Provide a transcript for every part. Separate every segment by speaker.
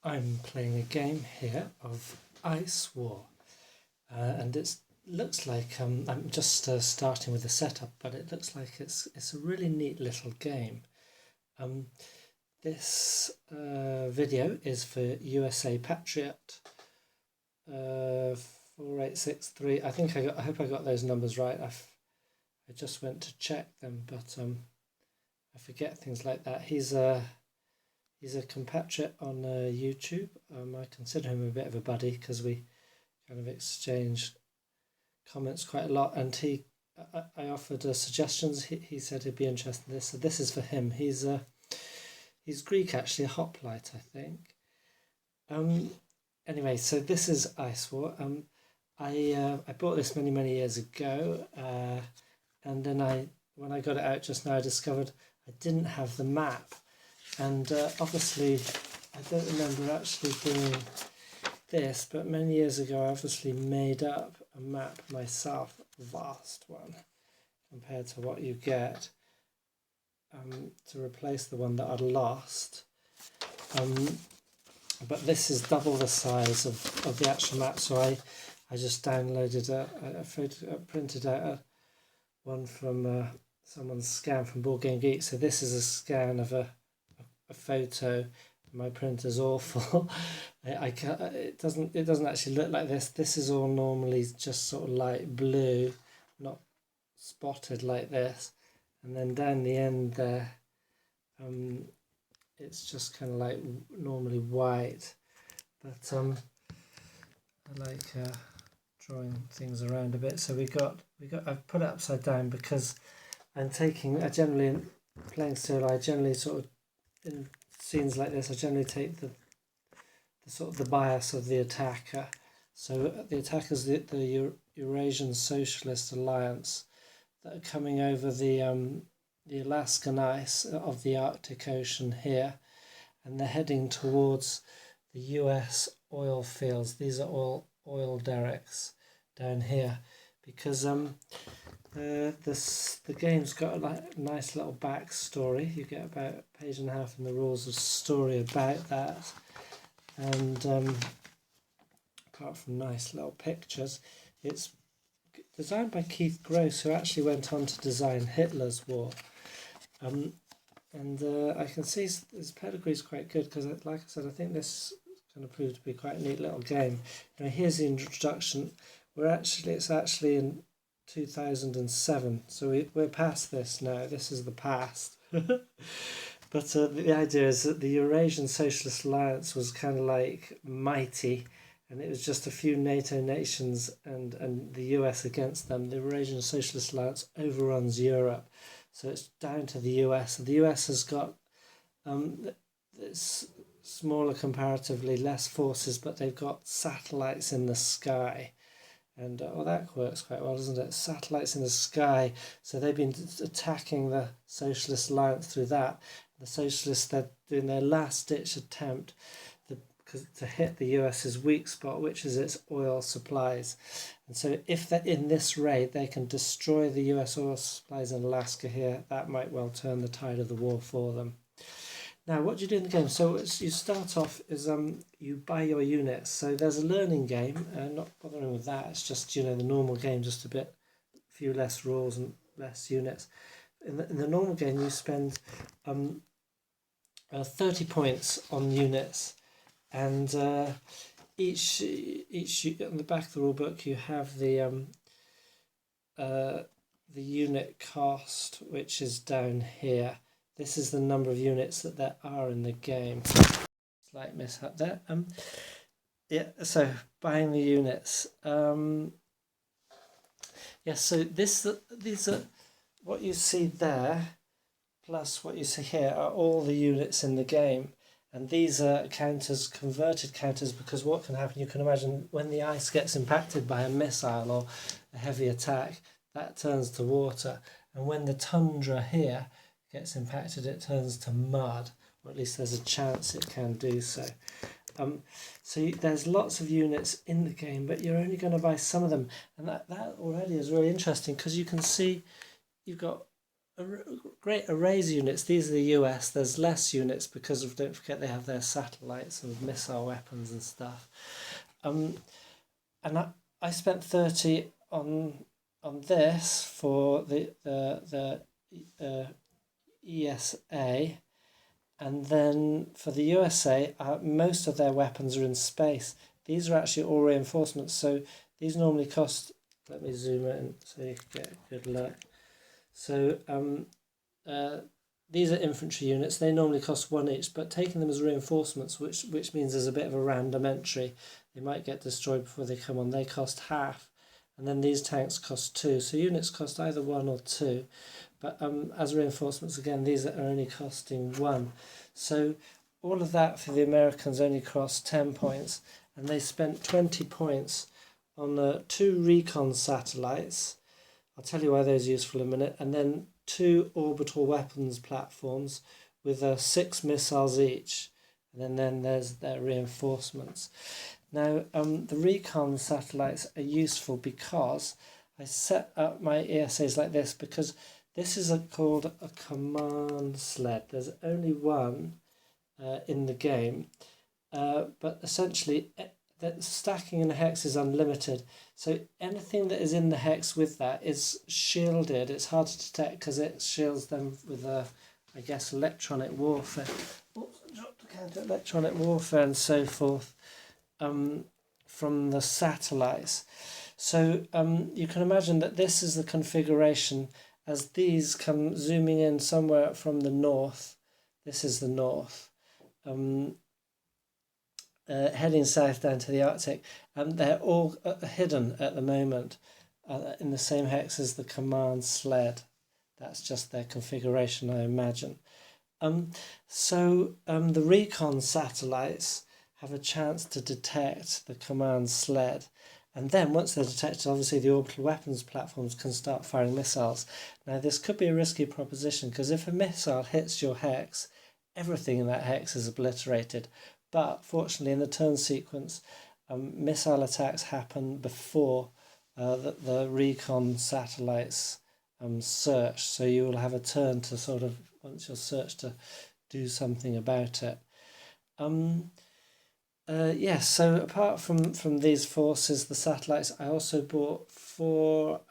Speaker 1: I'm playing a game here of Ice War, and it looks like I'm just starting with the setup, but it looks like it's a really neat little game. This video is for USA Patriot 4863. I hope I got those numbers right. I just went to check them, but I forget things like that. He's a compatriot on YouTube. I consider him a bit of a buddy because we kind of exchange comments quite a lot, and I offered suggestions. He said he'd be interested in this, so this is for him. He's Greek, actually, a hoplite, I think. Anyway, so this is Ice War. I bought this many years ago, and then when I got it out just now, I discovered I didn't have the map, and obviously I don't remember actually doing this, but many years ago I obviously made up a map myself, a vast one compared to what you get, to replace the one that I'd lost. But this is double the size of the actual map, so I just downloaded printed out one from someone's scan from Board Game Geek. So this is a scan of a photo. My printer's awful. It doesn't actually look like this. This is all normally just sort of light blue, not spotted like this, and then down the end there, it's just kind of like normally white. But I like drawing things around a bit. So I've put it upside down because I generally playing solo, I generally sort of, in scenes like this, I generally take the sort of the bias of the attacker. So the attackers, the Eurasian Socialist Alliance, that are coming over the Alaskan ice of the Arctic Ocean here, and they're heading towards the US oil fields. These are all oil derricks down here, because the game's got a nice little backstory. You get about a page and a half in the rules of story about that, and apart from nice little pictures, it's designed by Keith Gross, who actually went on to design Hitler's War. I can see his pedigree is quite good, because, like I said, I think this kind of proved to be quite a neat little game. Now, here's the introduction. It's actually in 2007, so we're past this now. This is the past. But the idea is that the Eurasian Socialist Alliance was kind of like mighty, and it was just a few NATO nations and the US against them. The Eurasian Socialist Alliance overruns Europe, so it's down to the US. The US has got smaller, comparatively less forces, but they've got satellites in the sky. And that works quite well, doesn't it? Satellites in the sky. So they've been attacking the Socialist Alliance through that. The Socialists, they're doing their last-ditch attempt to hit the US's weak spot, which is its oil supplies. And so if they're in this raid, they can destroy the US oil supplies in Alaska here. That might well turn the tide of the war for them. Now, what do you do in the game? So you start off is you buy your units. So there's a learning game, not bothering with that. It's just, the normal game, just a few less rules and less units. In the normal game, you spend 30 points on units, and each on the back of the rule book you have the unit cost, which is down here. This is the number of units that there are in the game. Slight mishap there. So buying the units. So these are what you see there, plus what you see here, are all the units in the game. And these are converted counters, because what can happen, you can imagine, when the ice gets impacted by a missile or a heavy attack, that turns to water. And when the tundra here gets impacted, it turns to mud, or at least there's a chance it can do so. So there's lots of units in the game, but you're only going to buy some of them, and that already is really interesting, because you can see you've got great arrays units. These are the US. There's less units because of, don't forget, they have their satellites and missile weapons and stuff. And I spent 30 on this for the ESA, and then for the USA, most of their weapons are in space. These are actually all reinforcements, so these normally cost. Let me zoom in so you can get a good look. So these are infantry units. They normally cost 1 each, but taking them as reinforcements, which means there's a bit of a random entry. They might get destroyed before they come on. They cost half, and then these tanks cost 2. So units cost either 1 or 2, but as reinforcements, again, these are only costing 1. So all of that for the Americans only cost 10 points, and they spent 20 points on the 2 recon satellites. I'll tell you why those are useful in a minute. And then 2 orbital weapons platforms with 6 missiles each. And then there's their reinforcements. Now, the recon satellites are useful because I set up my ESAs like this, because this is called a command sled. There's only one in the game, but essentially that stacking in a hex is unlimited. So anything that is in the hex with that is shielded. It's hard to detect because it shields them with, I guess, electronic warfare. Oops, I dropped the counter. Electronic warfare and so forth from the satellites. So you can imagine that this is the configuration as these come zooming in somewhere from the north. This is the north. Heading south down to the Arctic, and they're all hidden at the moment in the same hex as the command sled. That's just their configuration, I imagine. So the recon satellites have a chance to detect the command sled, and then once they're detected, obviously the orbital weapons platforms can start firing missiles. Now this could be a risky proposition, because if a missile hits your hex, everything in that hex is obliterated. But fortunately, in the turn sequence, missile attacks happen before the recon satellites search. So you will have a turn to sort of, once you're searched, to do something about it. Yes, so apart from these forces, the satellites, I also bought 4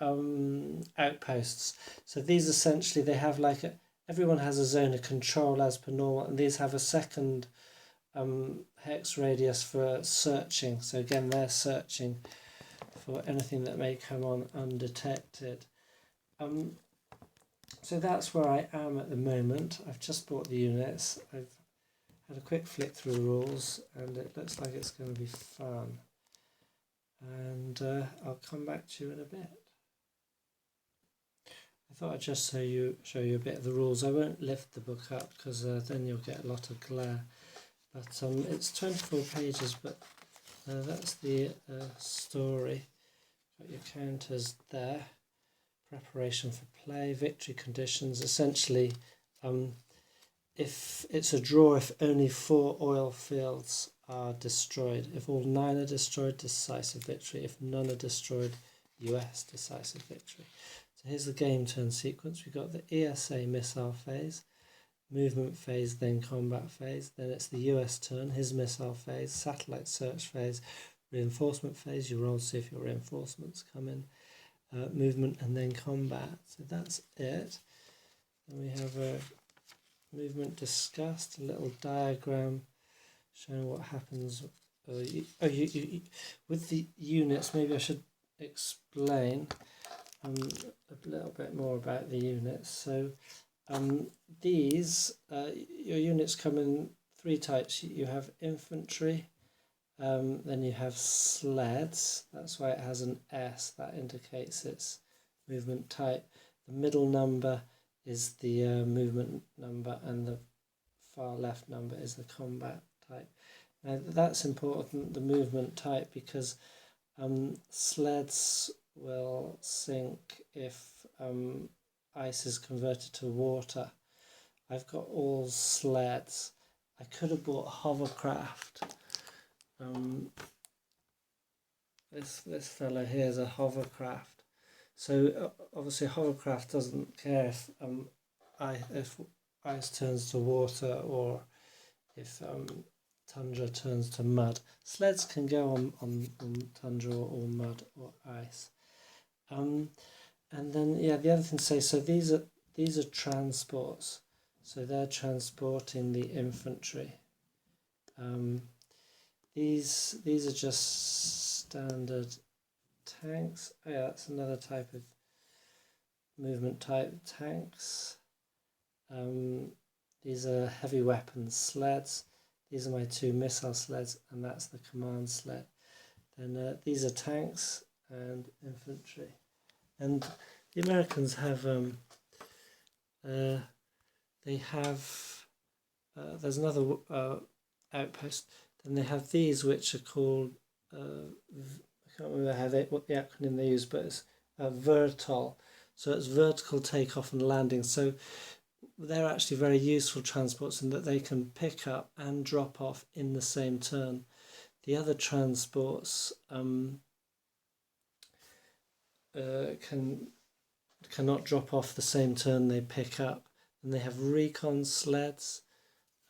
Speaker 1: outposts. So these essentially, they have everyone has a zone of control as per normal, and these have a second hex radius for searching. So again, they're searching for anything that may come on undetected. So that's where I am at the moment. I've just bought the units. I've had a quick flick through the rules, and it looks like it's going to be fun. And I'll come back to you in a bit. I thought I'd just show you a bit of the rules. I won't lift the book up because then you'll get a lot of glare. But it's 24 pages, but that's the story. Got your counters there. Preparation for play, victory conditions. Essentially, if it's a draw, if only 4 oil fields are destroyed. If all 9 are destroyed, decisive victory. If none are destroyed, US decisive victory. So here's the game turn sequence. We've got the ESA missile phase, movement phase, then combat phase. Then it's the US turn, his missile phase, satellite search phase, reinforcement phase. You roll to see if your reinforcements come in. Movement and then combat. So that's it. Then we have a movement discussed, a little diagram showing what happens. With the units, maybe I should explain a little bit more about the units. So these, your units come in 3 types. You have infantry, then you have sleds. That's why it has an S, that indicates its movement type. The middle number is the movement number, and the far left number is the combat type. Now that's important, the movement type, because sleds will sink if ice is converted to water. I've got all sleds. I could have bought hovercraft. This fellow here is a hovercraft. So obviously hovercraft doesn't care if if ice turns to water, or if tundra turns to mud. Sleds can go on tundra or mud or ice. And then the other thing to say, so these are transports, so they're transporting the infantry. These are just standard tanks. Oh yeah, that's another type of movement type, tanks. These are heavy weapons sleds. These are my 2 missile sleds, and that's the command sled. Then these are tanks and infantry. And the Americans have they have there's another outpost. Then they have these, which are called I can't remember what the acronym they use, but it's VERTOL. So it's vertical takeoff and landing. So they're actually very useful transports in that they can pick up and drop off in the same turn. The other transports cannot drop off the same turn they pick up. And they have recon sleds,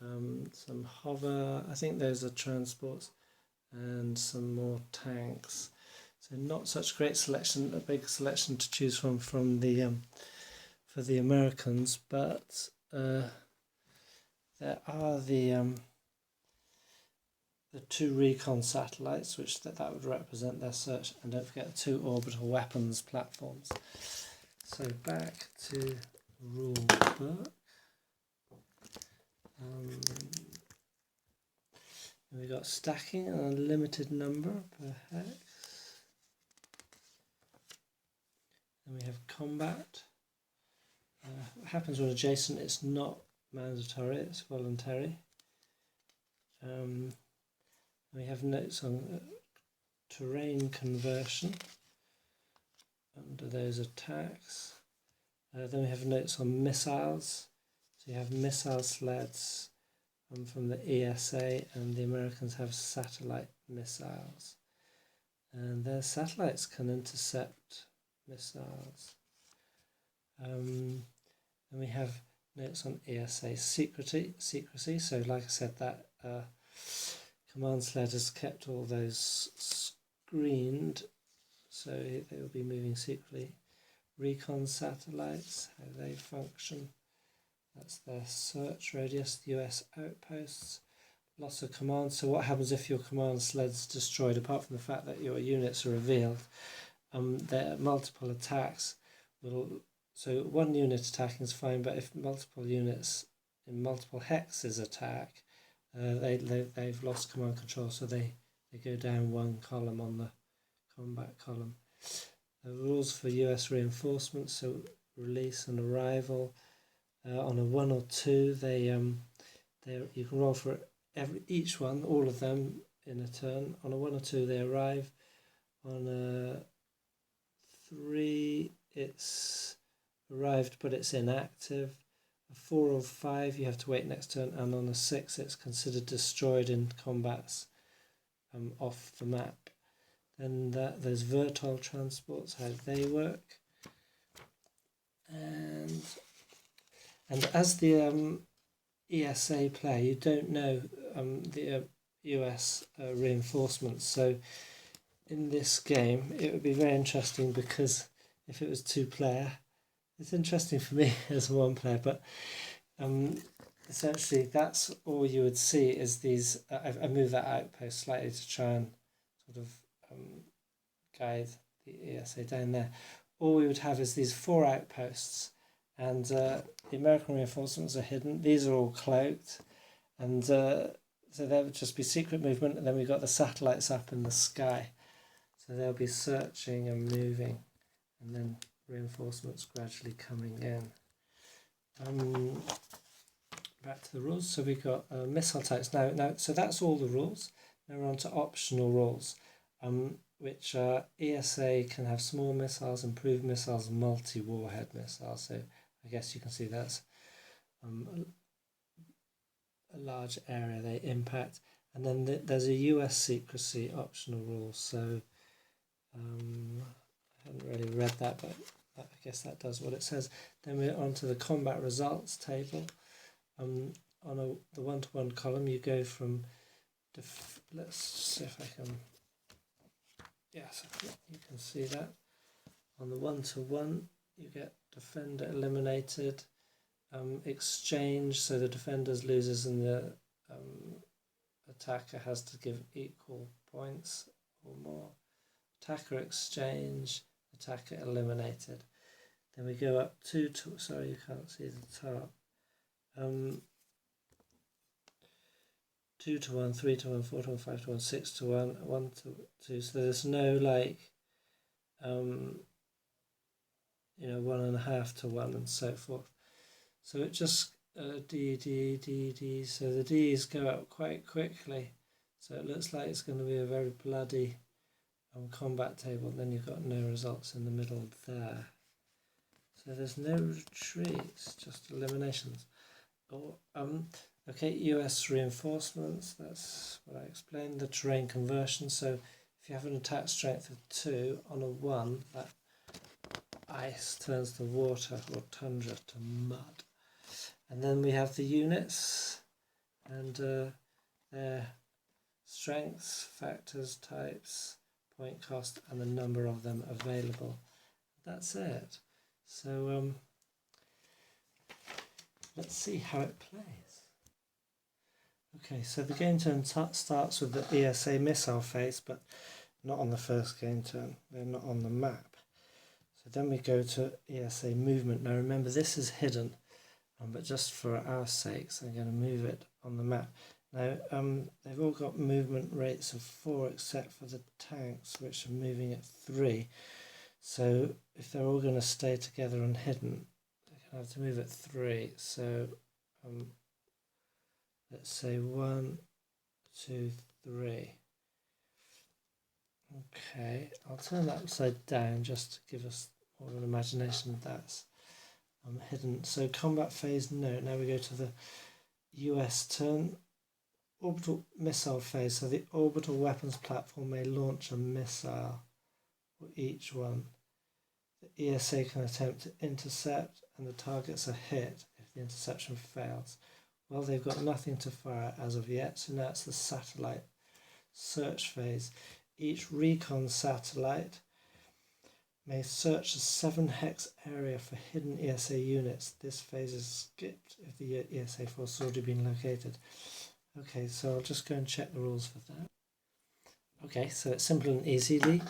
Speaker 1: some hover, I think those are transports, and some more tanks. So not such a great selection, a big selection to choose from the for the Americans, but there are the 2 recon satellites, which that would represent their search, and don't forget the 2 orbital weapons platforms. So back to rule book. We've got stacking and a limited number per hex. Then we have combat. What happens when adjacent? It's not mandatory, it's voluntary. We have notes on terrain conversion under those attacks. Then we have notes on missiles. So you have missile sleds from the ESA, and the Americans have satellite missiles. And their satellites can intercept missiles. And we have notes on ESA secrecy. So like I said, that command sled has kept all those screened, so they will be moving secretly. Recon satellites, how they function. That's their search radius, US outposts. Loss of command. So what happens if your command sled's destroyed, apart from the fact that your units are revealed? Their multiple attacks will... So 1 unit attacking is fine, but if multiple units in multiple hexes attack, they've lost command control, so they go down 1 column on the combat column. The rules for US reinforcements, so release and arrival. On a 1 or 2, you can roll for each one, all of them in a turn. On a 1 or 2, they arrive. On a 3, it's arrived but it's inactive. A 4 or 5, you have to wait next turn, and on a 6, it's considered destroyed in combats off the map. Then there's VERTOL transports, how they work. And as the ESA player, you don't know the US reinforcements. So in this game, it would be very interesting, because if it was 2-player, it's interesting for me as 1 player, but essentially that's all you would see is these. I move that outpost slightly to try and sort of guide the ESA down there. All we would have is these 4 outposts, and the American reinforcements are hidden. These are all cloaked, and so there would just be secret movement, and then we've got the satellites up in the sky, so they'll be searching and moving, and then reinforcements gradually coming in. Back to the rules. So we've got missile types now. So that's all the rules. Now we're on to optional rules, which are ESA can have small missiles, improved missiles, multi-warhead missiles. So I guess you can see that's a large area they impact. And then there's a US secrecy optional rule. So I haven't really read that, but I guess that does what it says. Then we're on to the combat results table. On the 1-to-1 column, you go from, let's see if I can, yes, you can see that. On the 1-to-1, you get defender eliminated, exchange, so the defender loses and the attacker has to give equal points or more. Attacker exchange, attacker eliminated. Then we go up sorry, you can't see the top. 2-to-1, 3-to-1, 4-to-1, 5-to-1, 6-to-1, 1-to-2. So there's no like, 1.5-to-1 and so forth. So it just D. So the D's go up quite quickly. So it looks like it's going to be a very bloody combat table. And then you've got no results in the middle there. So there's no retreats, just eliminations. Okay, US reinforcements, that's what I explained, the terrain conversion. So if you have an attack strength of 2 on a 1, that ice turns to water or tundra to mud. And then we have the units and their strengths, factors, types, point cost, and the number of them available. That's it. So let's see how it plays. Okay, so the game turn starts with the ESA missile phase, but not on the first game turn. They're not on the map. So then we go to ESA movement. Now remember, this is hidden, but just for our sakes, I'm going to move it on the map. Now, they've all got movement rates of 4 except for the tanks, which are moving at 3. So if they're all going to stay together and hidden, they're going to have to move at 3. So let's say 1, 2, 3. Okay, I'll turn that upside down just to give us more of an imagination. That's hidden. So combat phase, no. Now we go to the US turn. Orbital missile phase. So the orbital weapons platform may launch a missile for each one. The ESA can attempt to intercept and the targets are hit if the interception fails. Well, they've got nothing to fire as of yet, so now it's the satellite search phase. Each recon satellite may search a 7-hex area for hidden ESA units. This phase is skipped if the ESA force has already been located. Okay, so I'll just go and check the rules for that. Okay, so it's simple and easy. You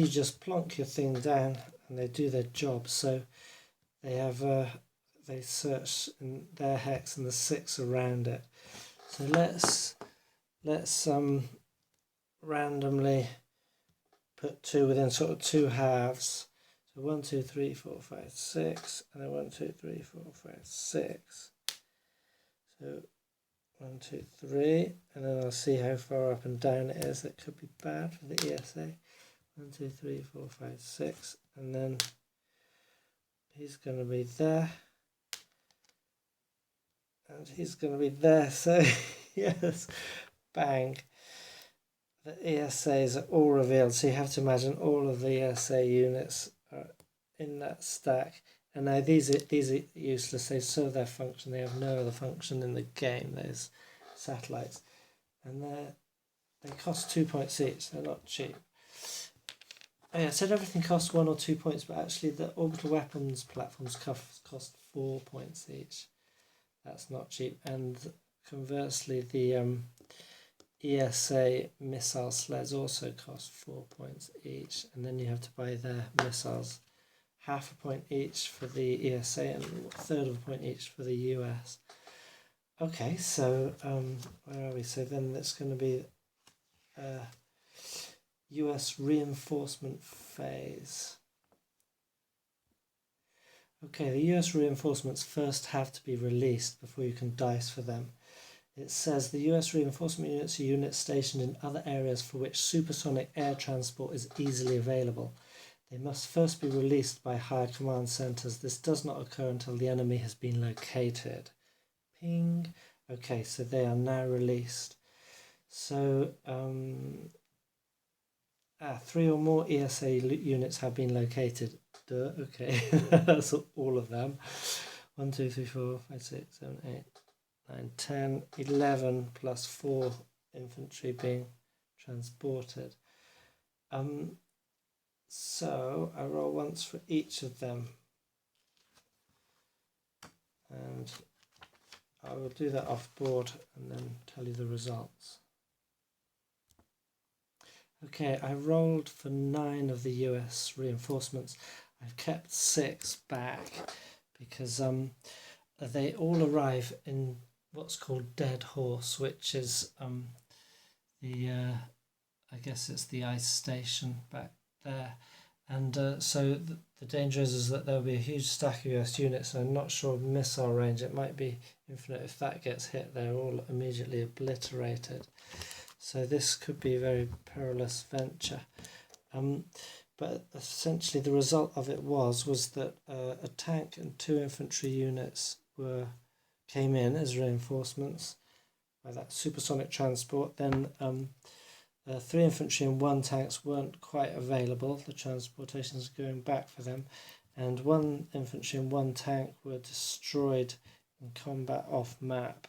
Speaker 1: just plonk your thing down and they do their job. So they have they search in their hex and the 6 around it. So let's randomly put 2 within sort of 2 halves. So 1, 2, 3, 4, 5, 6, and then 1, 2, 3, 4, 5, 6. So 1, 2, 3, and then I'll see how far up and down it is. That could be bad for the ESA. 1, 2, 3, 4, 5, 6, and then he's going to be there, and he's going to be there. So yes, bang. The ESAs are all revealed. So you have to imagine all of the ESA units are in that stack. And now these are useless. They serve their function. They have no other function in the game. Those satellites, and they cost 2 points each. They're not cheap. Oh yeah, I said everything costs 1 or 2 points, but actually the orbital weapons platforms cost 4 points each. That's not cheap. And conversely, the ESA missile sleds also cost 4 points each, and then you have to buy their missiles. Half a point each for the ESA and a third of a point each for the US. Okay, so where are we? So then it's going to be US reinforcement phase. Okay, the US reinforcements first have to be released before you can dice for them. It says the US reinforcement units are units stationed in other areas for which supersonic air transport is easily available. They must first be released by higher command centres. This does not occur until the enemy has been located. Ping. Okay, so they are now released. So 3 or more ESA units have been located. Duh, okay, that's all of them. 1, 2, 3, 4, 5, 6, 7, 8, 9, 10, 11 plus 4 infantry being transported. So I roll once for each of them, and I will do that off board and then tell you the results. Okay, I rolled for 9 of the US reinforcements. I've kept 6 back because they all arrive in what's called Dead Horse, which is I guess it's the ice station back there. And so the danger is that there'll be a huge stack of US units, and I'm not sure of missile range. It might be infinite. If that gets hit, they're all immediately obliterated. So this could be a very perilous venture. But essentially the result of it was that a tank and 2 infantry units came in as reinforcements by that supersonic transport. Then 3 infantry and 1 tanks weren't quite available. The transportations are going back for them. And 1 infantry and 1 tank were destroyed in combat off map.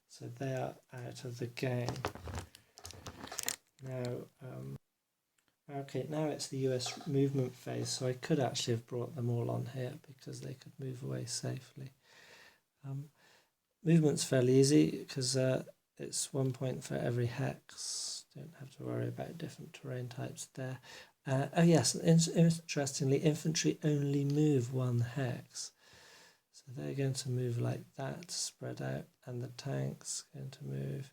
Speaker 1: So they are out of the game. Now, okay, now it's the US movement phase, so I could actually have brought them all on here because they could move away safely. Movement's fairly easy because it's 1 point for every hex. Don't have to worry about different terrain types there. Oh yes, interestingly, infantry only move 1 hex. So they're going to move like that, spread out, and the tank's going to move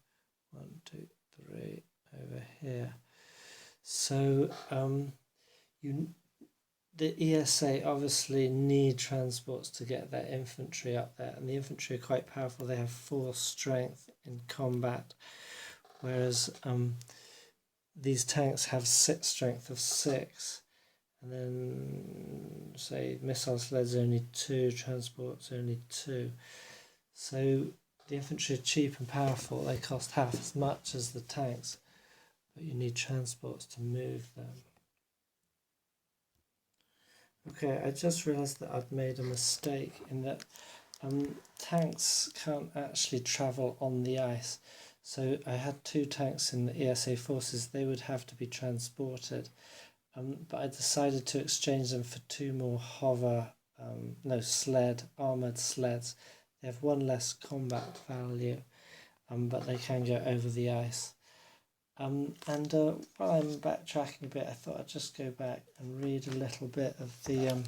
Speaker 1: 1, 2, 3 over here. So the ESA obviously need transports to get their infantry up there, and the infantry are quite powerful. They have 4 strength in combat, whereas these tanks have strength of 6, and then say missile sleds only 2, transports only 2. So the infantry are cheap and powerful. They cost half as much as the tanks, but you need transports to move them. Okay, I just realised that I'd made a mistake in that tanks can't actually travel on the ice. So I had 2 tanks in the ESA forces. They would have to be transported, but I decided to exchange them for 2 more armoured sleds. They have 1 less combat value, but they can go over the ice. While I'm backtracking a bit, I thought I'd just go back and read a little bit of the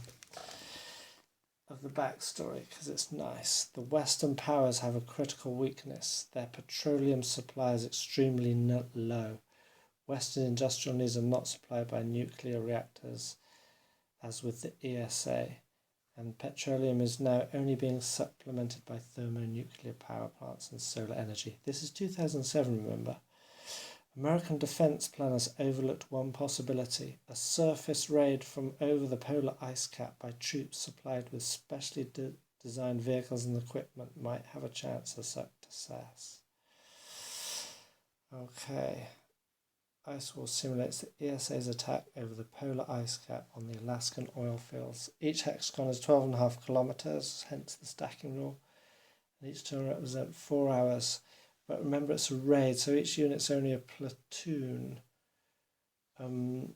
Speaker 1: backstory because it's nice. The Western powers have a critical weakness. Their petroleum supply is extremely low. Western industrial needs are not supplied by nuclear reactors, as with the ESA, and petroleum is now only being supplemented by thermonuclear power plants and solar energy. This is 2007, remember. American defense planners overlooked one possibility: a surface raid from over the polar ice cap by troops supplied with specially designed vehicles and equipment might have a chance of success. Okay. Ice War simulates the ESA's attack over the polar ice cap on the Alaskan oil fields. Each hexagon is 12.5 kilometers, hence the stacking rule, and each turn represents 4 hours. But remember, it's a raid, so each unit's only a platoon. And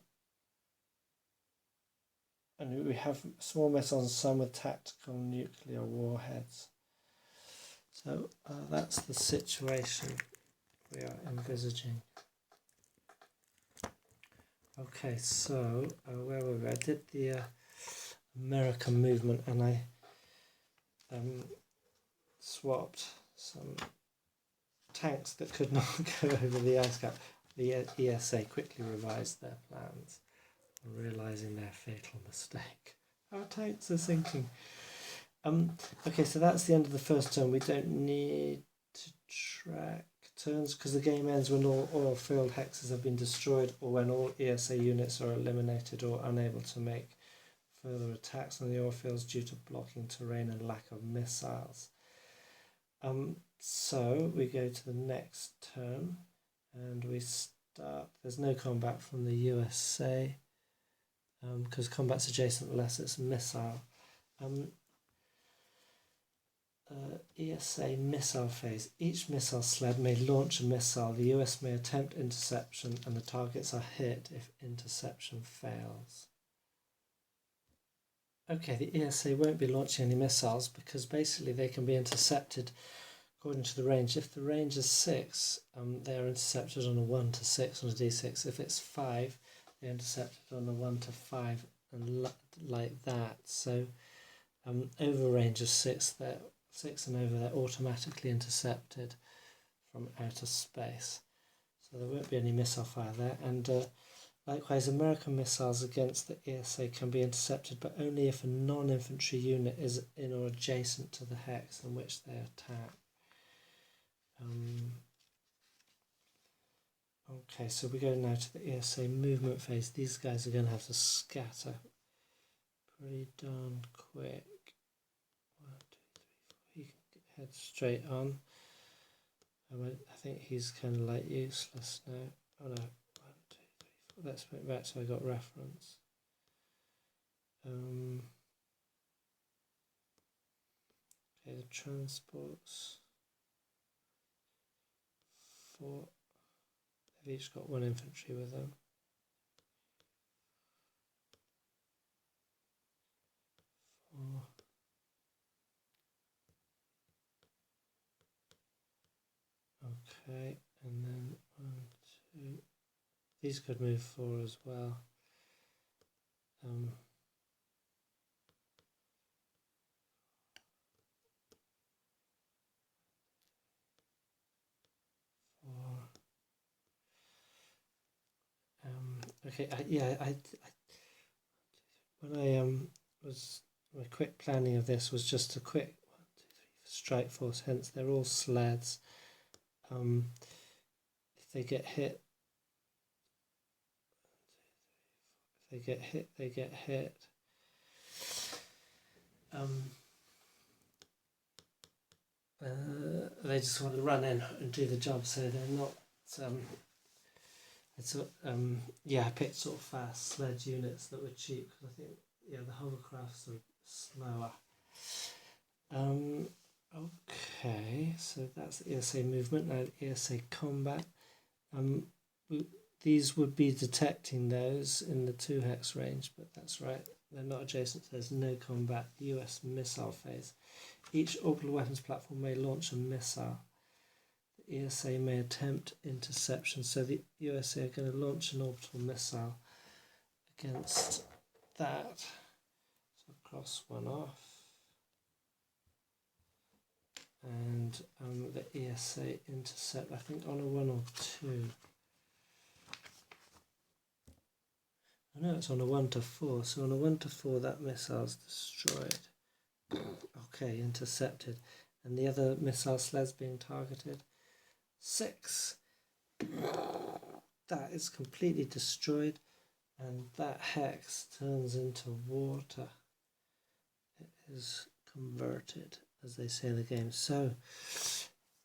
Speaker 1: we have small missiles and some with tactical nuclear warheads. So that's the situation we are envisaging. Okay, so where were we? I did the American movement, and I swapped some tanks that could not go over the ice cap. The ESA quickly revised their plans, realising their fatal mistake. Our tanks are sinking. Okay, so that's the end of the first turn. We don't need to track turns because the game ends when all oil field hexes have been destroyed, or when all ESA units are eliminated or unable to make further attacks on the oil fields due to blocking terrain and lack of missiles. So we go to the next turn and we start. There's no combat from the USA because combat's adjacent unless it's missile. ESA missile phase. Each missile sled may launch a missile. The US may attempt interception and the targets are hit if interception fails. Okay, the ESA won't be launching any missiles because basically they can be intercepted according to the range. If the range is 6, they are intercepted on a 1 to 6 on a d6. If it's 5, they're intercepted on a 1 to 5 and like that. So over range of 6, they're 6 and over, they're automatically intercepted from outer space. So there won't be any missile fire there. And likewise, American missiles against the ESA can be intercepted, but only if a non-infantry unit is in or adjacent to the hex in which they attack. Okay, so we go now to the ESA movement phase. These guys are going to have to scatter pretty darn quick. 1, 2, 3, 4. He can head straight on. I think he's kind of like useless now. Oh no, 1, 2, 3, 4. Let's put it back so I got reference. Okay, the transports. 4. They've each got 1 infantry with them. 4. Okay, and then 1, 2. These could move 4 as well. 4. Okay, when I was my quick planning of this was just a quick 1, 2, 3 strike force. Hence, they're all sleds. If they get hit, they get hit. They just want to run in and do the job, so they're not. I picked sort of fast sledge units that were cheap because I think the hovercrafts are slower. Okay, so that's the ESA movement. Now the ESA combat. These would be detecting those in the 2 hex range, but that's right, they're not adjacent, so there's no combat. US missile phase. Each orbital weapons platform may launch a missile. The ESA may attempt interception, so the USA are going to launch an orbital missile against that. So cross 1 off. And the ESA intercept, I think on a 1 or 2. I know it's on a 1 to 4, so on a 1 to 4 that missile's destroyed. Okay, intercepted. And the other missile sleds being targeted. 6. That is completely destroyed, and that hex turns into water. It is converted, as they say in the game. So,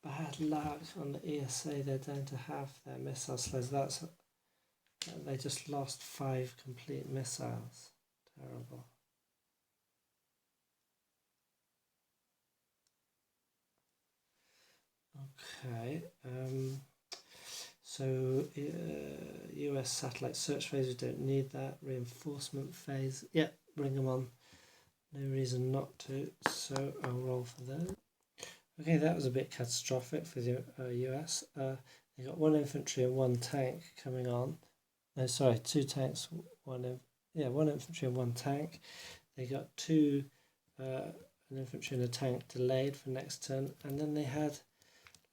Speaker 1: bad luck on the ESA. They're down to half their missile sleds. They just lost 5 complete missiles. Terrible. Okay. So US satellite search phase, we don't need that. Reinforcement phase, bring them on. No reason not to, so I'll roll for that. Okay, that was a bit catastrophic for the US. They got 1 infantry and 1 tank coming on. No, sorry, 2 tanks, 1 infantry and 1 tank. They got 2 an infantry and a tank delayed for next turn, and then they had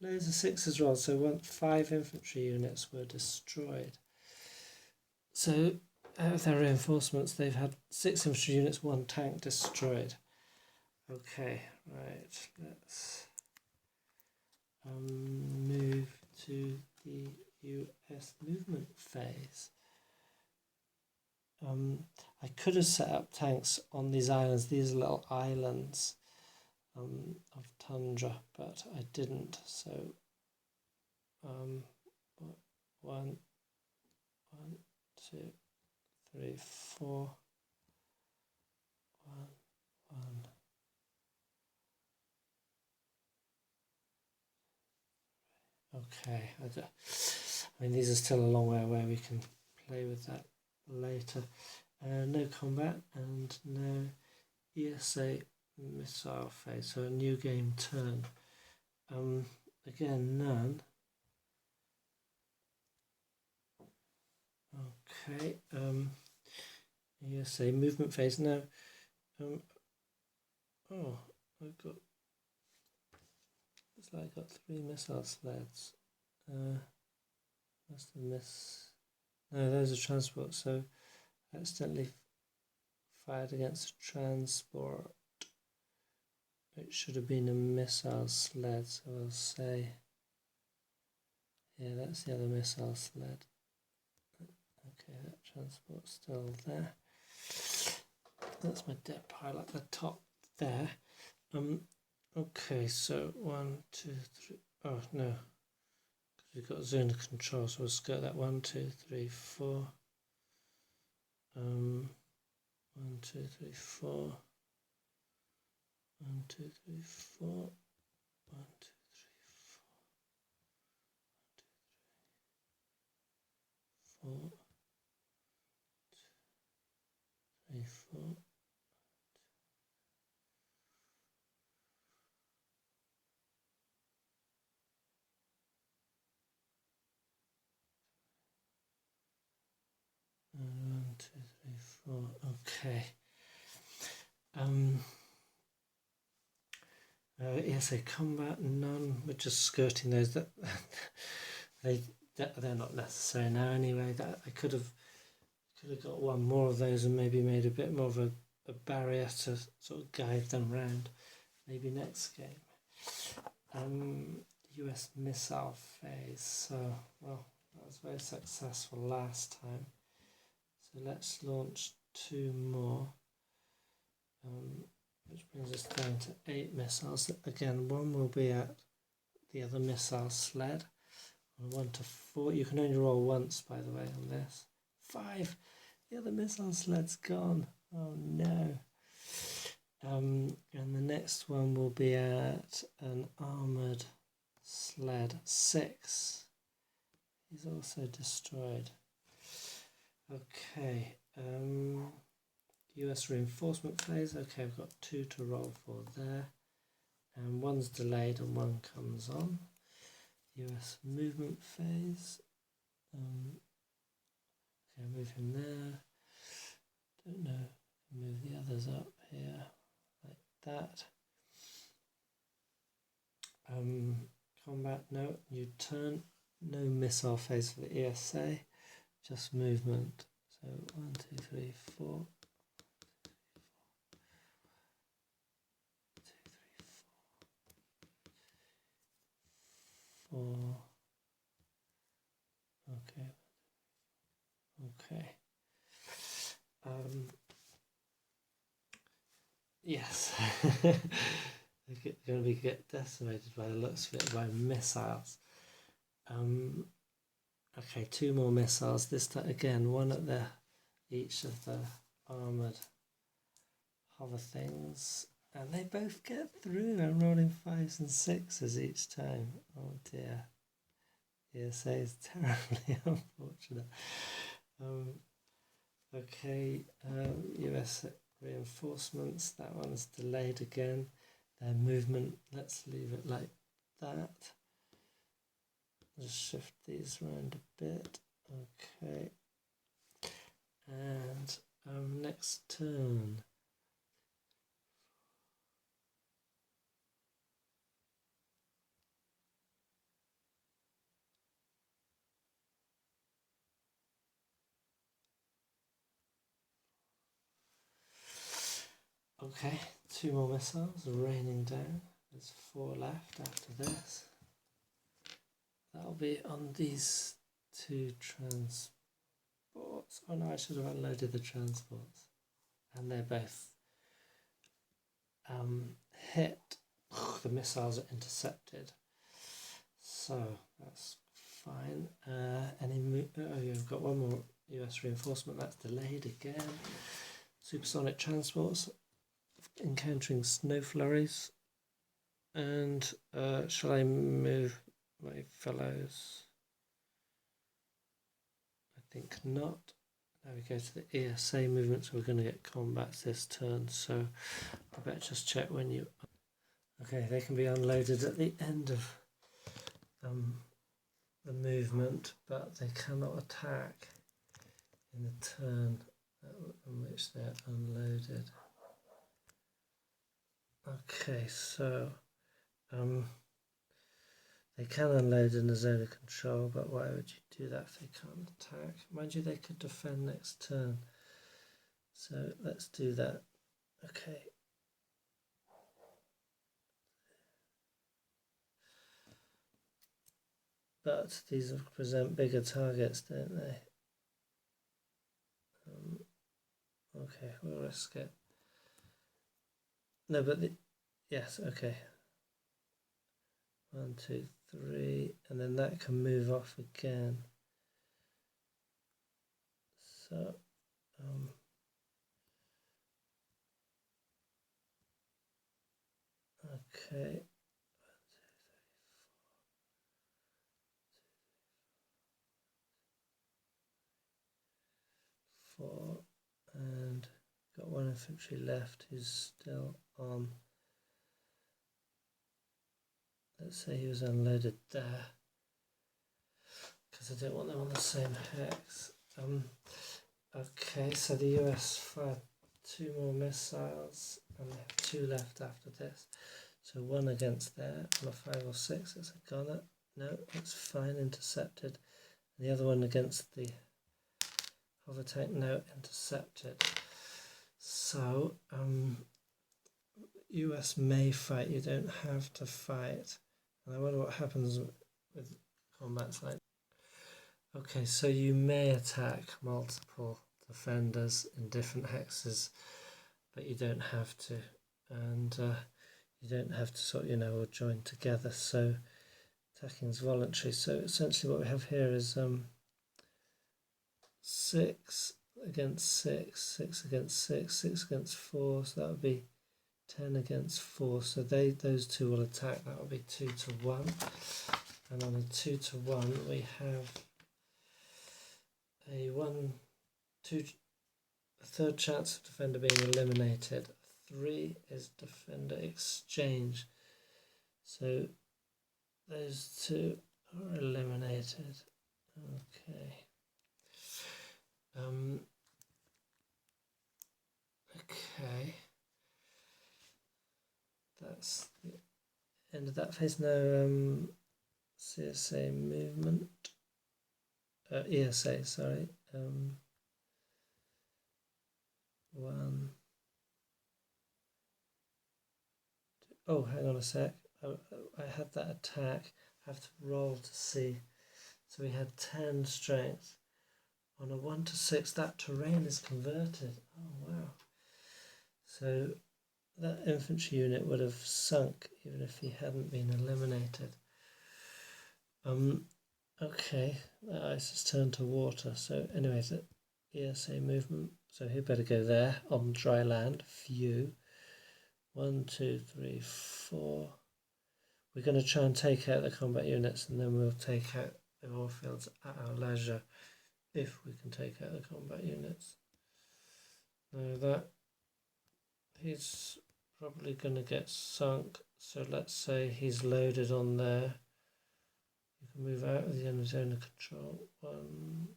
Speaker 1: loads of 6s rolled, so 5 infantry units were destroyed. So out of their reinforcements, they've had 6 infantry units, 1 tank destroyed. Okay, right, let's move to the US movement phase. I could have set up tanks on these islands, these little islands of tundra, but I didn't. So 1, 2, 3, 4. 1, 1. Okay, I mean these are still a long way away, we can play with that later. No combat and no ESA missile phase, so a new game turn. Again, none. Okay, ESA movement phase, no. Oh, looks like I got 3 missile sleds. Must have missed. No, those are transport, so accidentally fired against a transport. It should have been a missile sled, so I'll say, yeah, that's the other missile sled. Okay, that transport's still there. That's my dead pile at the top there. Okay, so 1, 2, 3. Oh no, because we've got zone of control, so we'll skirt that. 1, 2, 3, 4. 1, 2, 3, 4. 1, 2, 3, 4. 1, 2, 3, 4. 1, 2, 3, 4. 1, 2, 3, 4. Okay. ESA combat, none. We're just skirting those. That they're not necessary now anyway. That I could have got one more of those and maybe made a bit more of a barrier to sort of guide them round. Maybe next game. US missile phase. So well, that was very successful last time. So let's launch 2 more. Which brings us down to 8 missiles. Again, 1 will be at the other missile sled. And 1 to 4. You can only roll once, by the way, on this. 5. The other missile sled's gone. Oh no. And the next one will be at an armoured sled. 6. He's also destroyed. Okay. US reinforcement phase. Okay, I've got 2 to roll for there. And 1's delayed and 1 comes on. US movement phase. Okay, move him there. Don't know. Move the others up here like that. Combat, no. New turn. No missile phase for the ESA. Just movement. So 1, 2, 3, 4. 4. Okay. Okay. Yes. They're going to get decimated by the looks of it by missiles. Okay, 2 more missiles. This time again, 1 at each of the armoured hover things. And they both get through. I'm rolling 5s and 6s each time. Oh dear. ESA is terribly unfortunate. Okay, US reinforcements. That one's delayed again. Their movement, let's leave it like that. Just shift these around a bit. Okay. And next turn. Okay, 2 more missiles raining down. There's 4 left after this. That'll be on these 2 transports. Oh no, I should have unloaded the transports. And they're both hit. The missiles are intercepted. So that's fine. Oh, yeah, I've got 1 more US reinforcement, that's delayed again. Supersonic transports encountering snow flurries. And shall I move my fellows? I think not. Now we go to the ESA movement, so we're going to get combats this turn, so I better just check when you... Okay, they can be unloaded at the end of the movement, but they cannot attack in the turn in which they're unloaded. Okay, so they can unload in the zone of control, but why would you do that if they can't attack? Mind you, they could defend next turn. So let's do that. Okay. But these present bigger targets, don't they? Okay, we'll risk it. No, but yes, okay. 1, 2, 3, and then that can move off again. So, okay. 4, and got 1 infantry left who's still on. Let's say he was unloaded there, because I don't want them on the same hex. Okay, so the US fired 2 more missiles, and they have 2 left after this. So 1 against there, on a 5 or 6, it's a gunner. No, it's fine, intercepted. And the other one against the hover tank, no, intercepted. So, US may fight, you don't have to fight. And I wonder what happens with combats like that. Okay, so you may attack multiple defenders in different hexes, but you don't have to. And you don't have to sort, all join together. So attacking is voluntary. So essentially what we have here is 6 against 6, 6 against 6, 6 against 4, so that would be 10 against 4, so those 2 will attack. That will be 2 to 1, and on a 2 to 1 we have a third chance of defender being eliminated. 3 is defender exchange, so those 2 are eliminated. Okay. Okay. That's the end of that phase. Now, CSA movement. ESA, sorry. 1. Oh, hang on a sec. I had that attack. I have to roll to see. So we had 10 strength. On a 1 to 6, that terrain is converted. Oh, wow. So that infantry unit would have sunk even if he hadn't been eliminated. Okay, that ice has turned to water. So anyway, the ESA movement. So he better go there on dry land. Phew. 1, 2, 3, 4. We're going to try and take out the combat units, and then we'll take out the ore fields at our leisure, if we can take out the combat units. Now that he's probably going to get sunk, so let's say he's loaded on there. You can move out of the enemy zone of control. 1,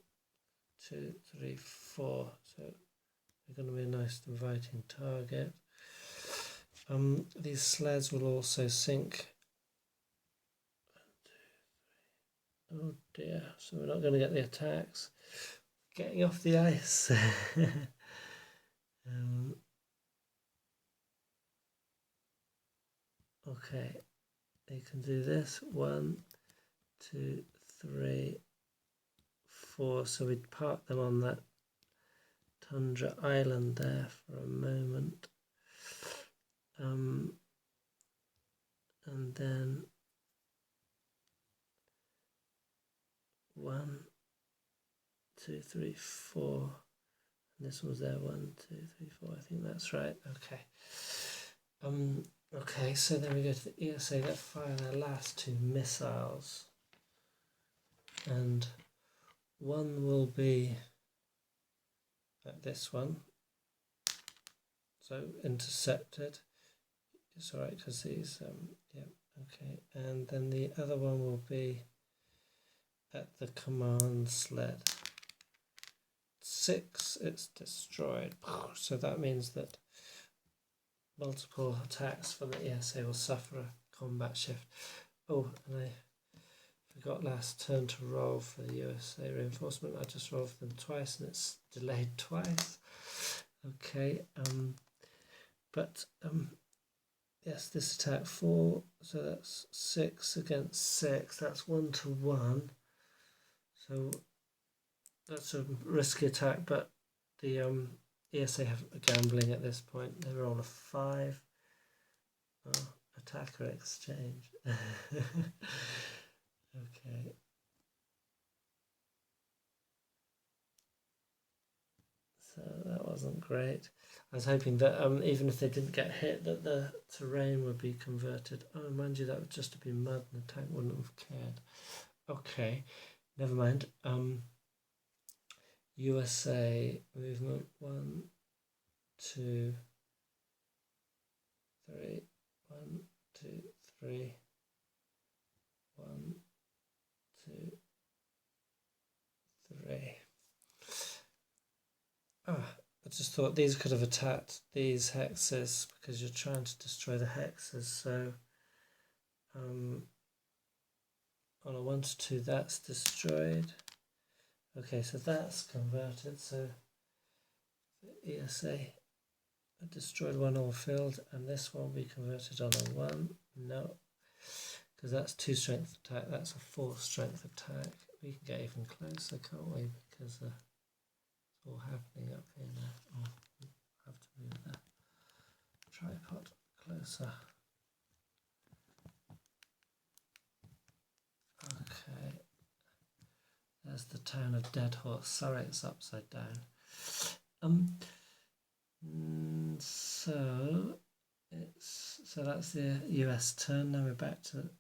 Speaker 1: 2, 3, 4. So they're going to be a nice inviting target. These sleds will also sink. 1, 2, 3. Oh dear, so we're not going to get the attacks. Getting off the ice. Okay, you can do this. 1, 2, 3, 4. So we'd park them on that tundra island there for a moment. And then 1, 2, 3, 4. And this was there, 1, 2, 3, 4. I think that's right. Okay. Okay, so then we go to the ESA that fire their last 2 missiles. And one will be like this one. So intercepted. It's alright because these, yeah, okay. And then the other one will be at the command sled. 6, it's destroyed. So that means that multiple attacks from the ESA will suffer a combat shift. Oh, and I forgot last turn to roll for the USA reinforcement. I just rolled for them twice and it's delayed twice. Okay, yes, this attack 4, so that's 6 against 6. That's 1 to 1. So that's a risky attack, but the ESA have gambling at this point. They roll a 5. Oh, attacker exchange. Okay. So that wasn't great. I was hoping that even if they didn't get hit, that the terrain would be converted. Oh, mind you, that would just have been mud and the tank wouldn't have cared. Okay, never mind. USA movement 1, 2, 3. 1, 2, 3. 1, 2, 3. I just thought these could have attacked these hexes because you're trying to destroy the hexes. So on a 1 to 2, that's destroyed. Okay, so that's converted. So the ESA destroyed 1 all field, and this one will be converted on a 1. No, because that's 2 strength attack. That's a 4 strength attack. We can get even closer, can't we? Because it's all happening up here now. Oh, I have to move the tripod closer. Okay. There's the town of Dead Horse. Sorry, it's upside down. So that's the US turn. Now we're back to.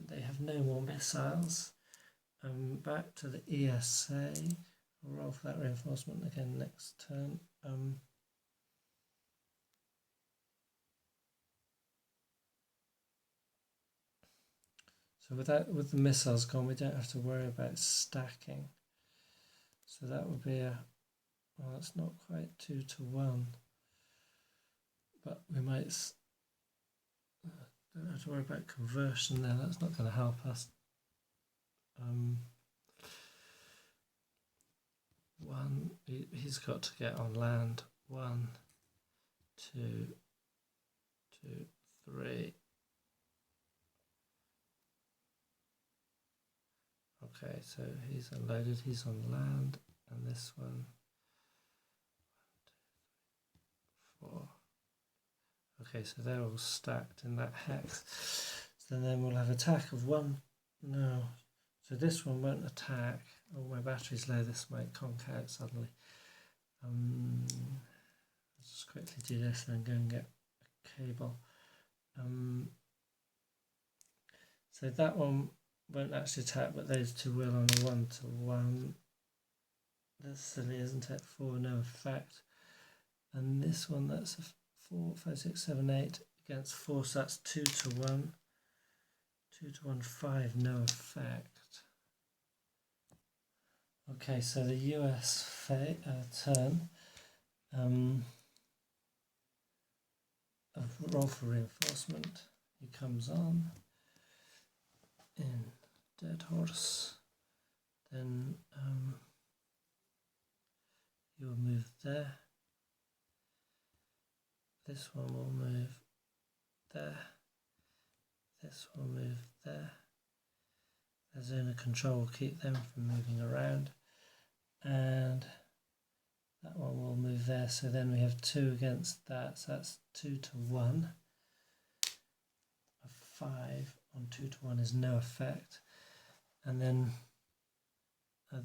Speaker 1: They have no more missiles. Back to the ESA. I'll roll for that reinforcement again next turn. So with the missiles gone, we don't have to worry about stacking. So that would be well, it's not quite 2 to 1, but we might don't have to worry about conversion there. That's not going to help us. 1, he's got to get on land. 1, 2, 2, 3. Okay, so he's unloaded, he's on land, and this one, 1, 2, 3, 4. Okay, so they're all stacked in that hex. So then we'll have attack of 1. No, so this one won't attack. Oh, my battery's low, this might conk out suddenly. Let's just quickly do this and then go and get a cable. So that one won't actually attack, but those 2 will on a 1 to 1. That's silly, isn't it? 4, no effect. And this one, that's a 4, 5, 6, 7, 8 against 4, so that's 2 to 1. 2 to 1, 5, no effect. Okay, so the US turn. Roll for reinforcement. He comes on in Dead Horse. Then you will move there. This one will move there. This will move there. The zone of control will keep them from moving around. And that one will move there. So then we have 2 against that. So that's 2 to 1. A 5 on 2 to 1 is no effect. And then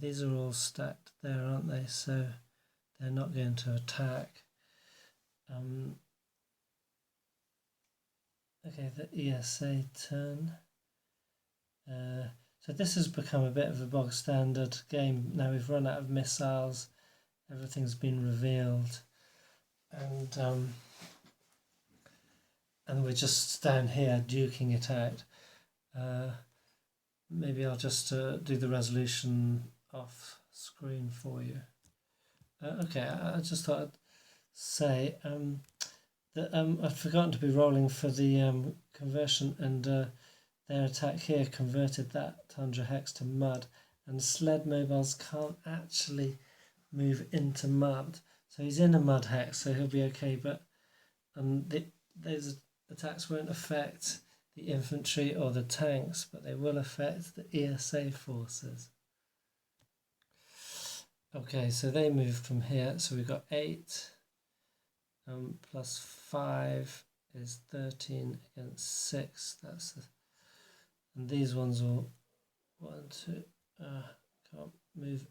Speaker 1: These are all stacked there, aren't they? So they're not going to attack. Okay, the ESA turn. So this has become a bit of a bog standard game. Now we've run out of missiles, everything's been revealed, and we're just down here duking it out. Maybe I'll just do the resolution off screen for you. Okay, I just thought I'd say that I'd forgotten to be rolling for the conversion, and their attack here converted that Tundra Hex to mud, and sled mobiles can't actually move into mud. So he's in a mud hex, so he'll be okay, but those attacks won't affect the infantry or the tanks, but they will affect the ESA forces. Okay, so they move from here, so we've got 8 plus 5 is 13 against 6. That's the, and these ones will 1, 2 can't move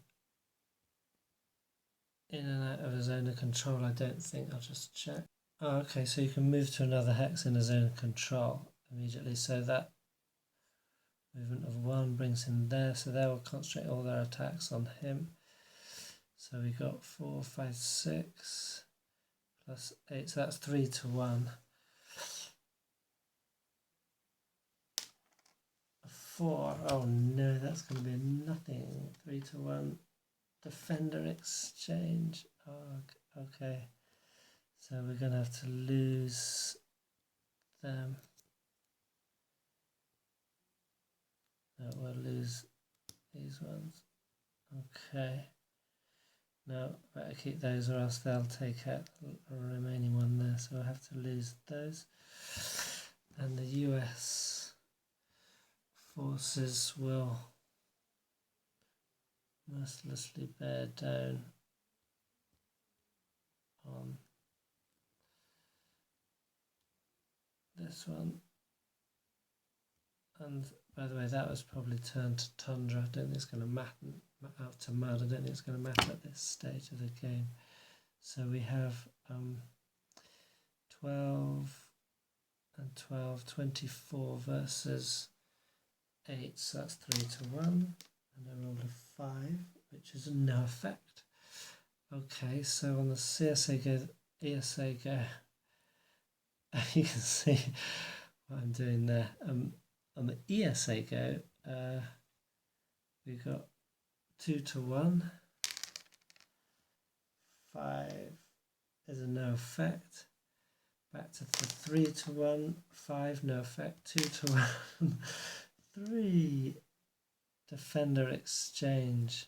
Speaker 1: in and out of a zone of control, I don't think. I'll just check. Oh, okay, so you can move to another hex in a zone of control immediately, so that movement of 1 brings him there, so they will concentrate all their attacks on him. So we got 4, 5, 6 plus 8, so that's 3 to 1. 4, oh no, that's going to be nothing. 3 to 1. Defender exchange. Oh, okay. So we're going to have to lose them. No, we'll lose these ones. Okay. No, better keep those or else they'll take out the remaining one there. So we'll have to lose those. And the US forces will mercilessly bear down on this one. And by the way, that was probably turned to tundra. I don't think it's going to matter out to mud. I don't think it's going to matter at this stage of the game. So we have 12 and 12, 24 versus 8. So that's 3 to 1. And a roll of 5, which is no effect. Okay, so on the CSA go, ESA go, you can see what I'm doing there. On the ESA go, we've got 2 to 1. 5 is a no effect. Back to the 3 to 1. 5 no effect. 2 to 1. 3 defender exchange.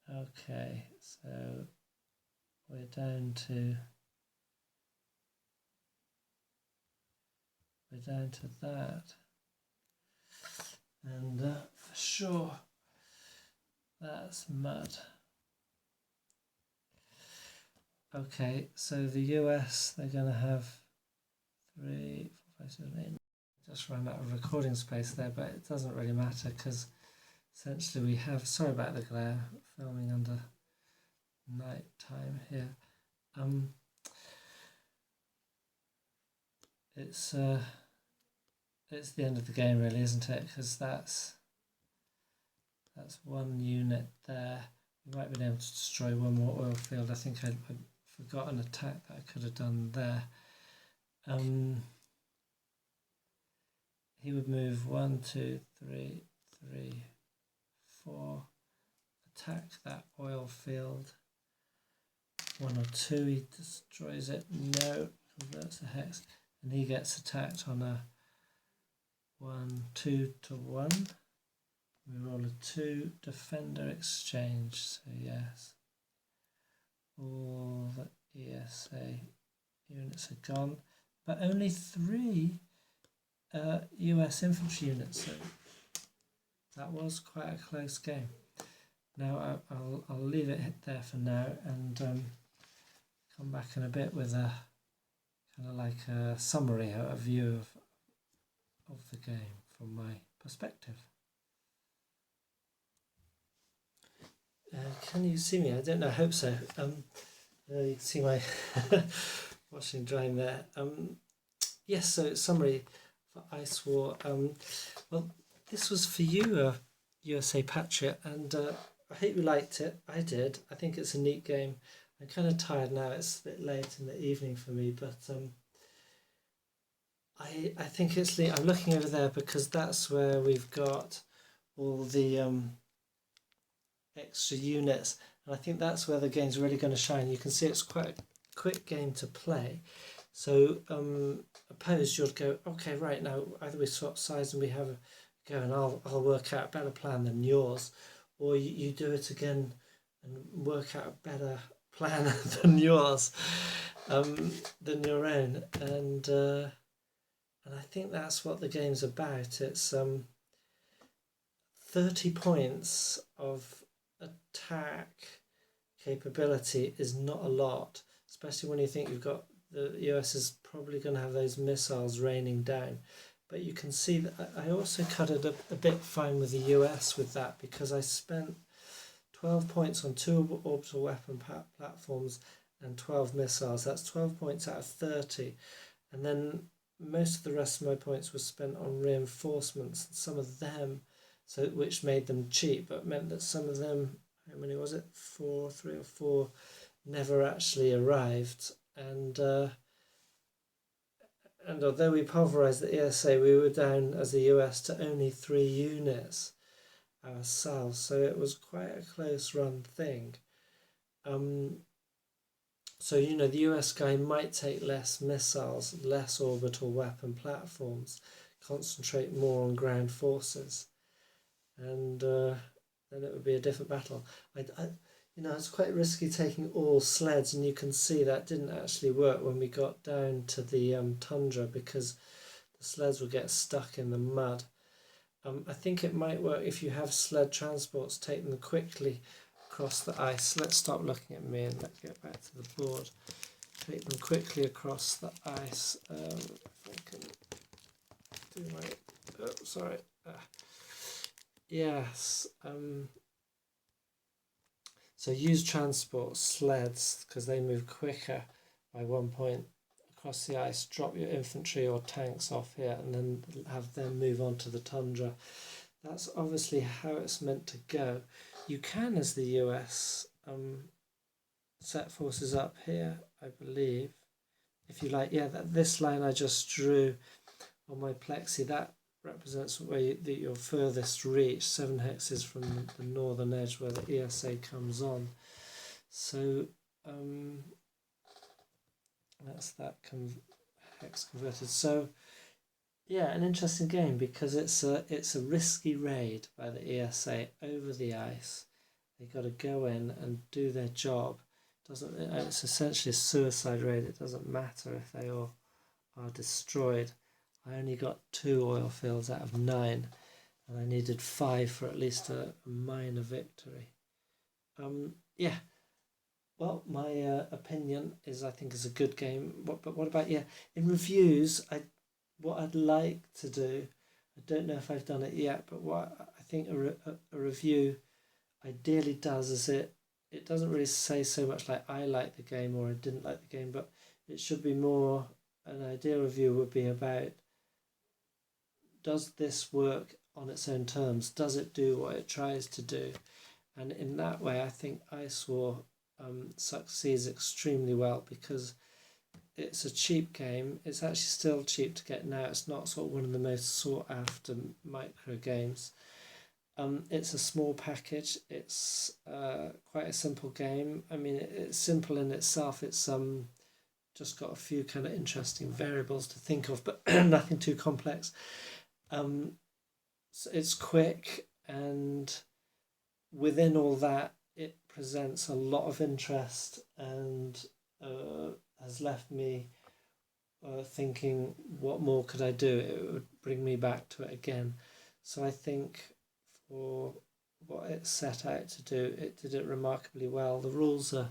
Speaker 1: Okay, so we're down to that, and for sure that's mud. Okay, so the US, they're going to have 3, 4, 5, 7, 8. Just ran out of recording space there, but it doesn't really matter because essentially we have, sorry about the glare, filming under night time here. It's the end of the game really, isn't it? Because that's one unit there. We might be able to destroy one more oil field. I think I forgot an attack that I could have done there. He would move 1, 2, 3, 3, 4, attack that oil field. 1 or 2, he destroys it. No, converts the hex, and he gets attacked on a 1, 2 to 1. We roll a 2, defender exchange. So yes, all the ESA units are gone, but only 3 US infantry units. So that was quite a close game. Now I'll leave it there for now and come back in a bit with a kind of like a summary, a view of the game from my perspective. can you see me? I don't know. I hope so. You can see my washing drying there. Yes. So summary for Ice War. Well, this was for you, USA Patriot, and I hope you liked it. I did. I think it's a neat game. I'm kind of tired now. It's a bit late in the evening for me, but I think it's neat. I'm looking over there because that's where we've got all the extra units, and I think that's where the game's really going to shine. You can see it's quite a quick game to play. So opposed, you'll go, okay, right, now either we swap sides and we have a go, and I'll work out a better plan than yours, or you do it again and work out a better plan than yours, than your own, and I think that's what the game's about. It's 30 points of attack capability is not a lot, especially when you think you've got the US is probably going to have those missiles raining down. But you can see that I also cut it a bit fine with the US with that, because I spent 12 points on 2 orbital weapon platforms and 12 missiles. That's 12 points out of 30. And then most of the rest of my points were spent on reinforcements, and some of them, which made them cheap, but meant that some of them, how many was it? 3 or 4, never actually arrived. And although we pulverised the ESA, we were down as the US to only 3 units ourselves, so it was quite a close run thing. So the US guy might take less missiles, less orbital weapon platforms, concentrate more on ground forces, and then it would be a different battle. It's quite risky taking all sleds, and you can see that didn't actually work when we got down to the tundra, because the sleds would get stuck in the mud. I think it might work if you have sled transports, take them quickly across the ice. Let's stop looking at me and let's get back to the board. Take them quickly across the ice. If I can do my... Oh, sorry. Yes. So use transport sleds because they move quicker by 1 point across the ice. Drop your infantry or tanks off here and then have them move on to the tundra. That's obviously how it's meant to go. You can, as the US, set forces up here, I believe. If you like, this line I just drew on my plexi, that represents where your furthest reach, 7 hexes from the northern edge where the ESA comes on. So that's that hex converted. So yeah, an interesting game because it's a risky raid by the ESA over the ice. They've got to go in and do their job. It's essentially a suicide raid. It doesn't matter if they all are destroyed. I only got 2 oil fields out of 9, and I needed 5 for at least a minor victory. Well, my opinion is I think it's a good game. But what about in reviews? What I'd like to do, I don't know if I've done it yet, but what I think a review ideally does is it doesn't really say so much like I like the game or I didn't like the game, but it should be more, an ideal review would be about, does this work on its own terms? Does it do what it tries to do? And in that way, I think Ice War succeeds extremely well because it's a cheap game. It's actually still cheap to get now. It's not sort of one of the most sought after micro games. It's a small package. It's quite a simple game. I mean, it's simple in itself. It's just got a few kind of interesting variables to think of, but nothing too complex. So it's quick, and within all that, it presents a lot of interest and has left me thinking, what more could I do? It would bring me back to it again. So I think for what it set out to do, it did it remarkably well. The rules are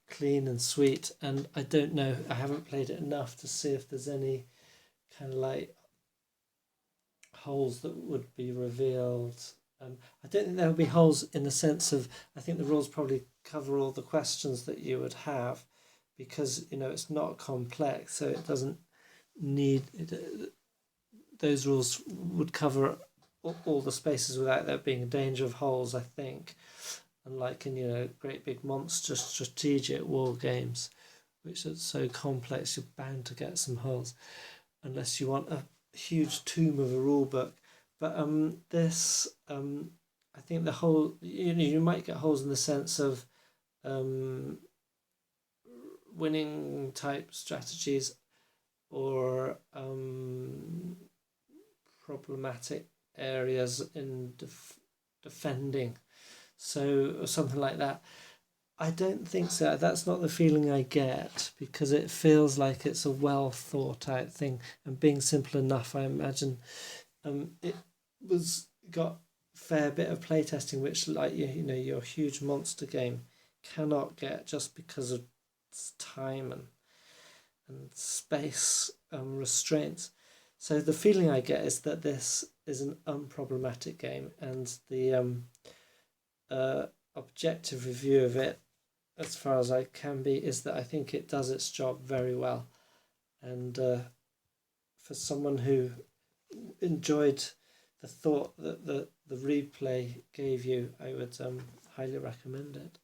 Speaker 1: clean and sweet, and I don't know, I haven't played it enough to see if there's any kind of like holes that would be revealed I don't think there will be holes in the sense of, I think the rules probably cover all the questions that you would have, because it's not complex, so it doesn't need those rules would cover all the spaces without there being a danger of holes, I think. Unlike in great big monster strategic war games, which are so complex, you're bound to get some holes, unless you want a huge tome of a rule book. But this, I think the whole, you might get holes in the sense of winning type strategies, or problematic areas in defending, so or something like that. I don't think so. That's not the feeling I get, because it feels like it's a well thought out thing, and being simple enough, I imagine. It was got a fair bit of playtesting, which, like your huge monster game cannot get, just because of time and space restraints. So the feeling I get is that this is an unproblematic game, and the objective review of it, as far as I can be, is that I think it does its job very well. And for someone who enjoyed the thought that the replay gave you, I would highly recommend it.